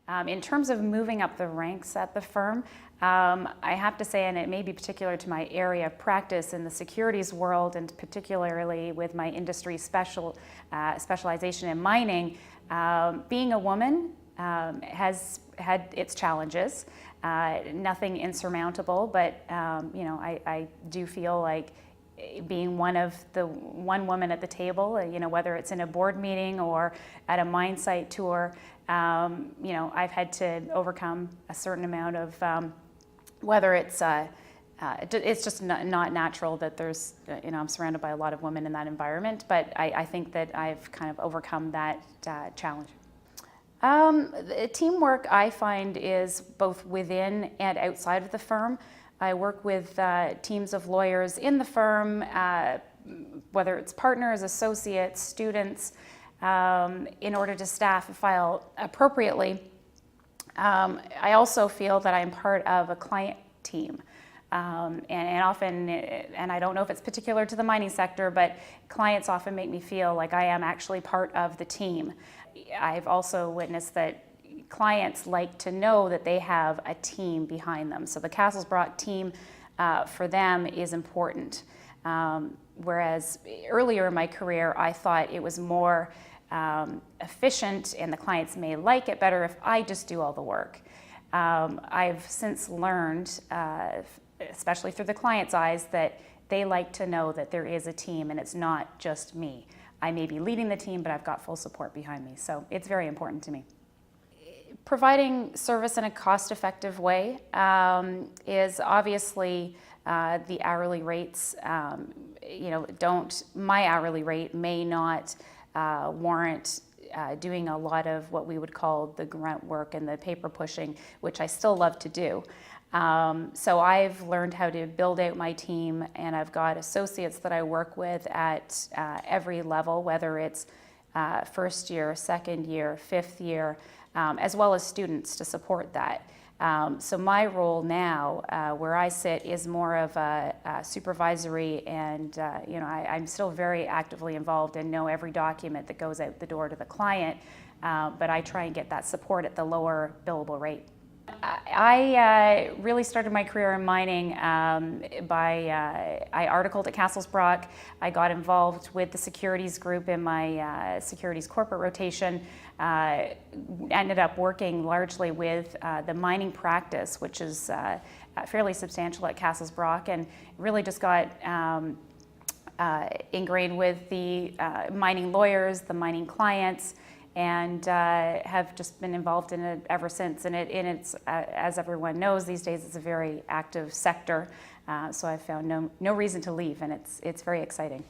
In terms of moving up the ranks at the firm, I have to say, and it may be particular to my area of practice in the securities world, and particularly with my industry specialization in mining, being a woman has had its challenges. Nothing insurmountable, but I do feel like being one woman at the table, whether it's in a board meeting or at a mine site tour, I've had to overcome a certain amount of whether it's just not natural that there's, I'm surrounded by a lot of women in that environment, but I think that I've kind of overcome that challenge. The teamwork I find is both within and outside of the firm. I work with teams of lawyers in the firm, whether it's partners, associates, students, in order to staff a file appropriately. I also feel that I'm part of a client team. And often, and I don't know if it's particular to the mining sector, but clients often make me feel like I am actually part of the team. I've also witnessed that clients like to know that they have a team behind them. So the Castlesbrock team for them is important. Whereas earlier in my career, I thought it was more efficient and the clients may like it better if I just do all the work. I've since learned, especially through the client's eyes, that they like to know that there is a team and it's not just me. I may be leading the team, but I've got full support behind me. So it's very important to me. Providing service in a cost-effective way is obviously the hourly rates. My hourly rate may not warrant doing a lot of what we would call the grunt work and the paper pushing, which I still love to do. So I've learned how to build out my team, and I've got associates that I work with at every level, whether it's first year, second year, fifth year, as well as students to support that. So my role now, where I sit, is more of a supervisory, and I'm still very actively involved and know every document that goes out the door to the client, but I try and get that support at the lower billable rate. I really started my career in mining I articled at Castlesbrock. I got involved with the securities group in my securities corporate rotation. Ended up working largely with the mining practice, which is fairly substantial at Castlesbrock, and really just got ingrained with the mining lawyers, the mining clients, and have just been involved in it ever since. And it's as everyone knows these days, it's a very active sector. So I've found no reason to leave, and it's very exciting.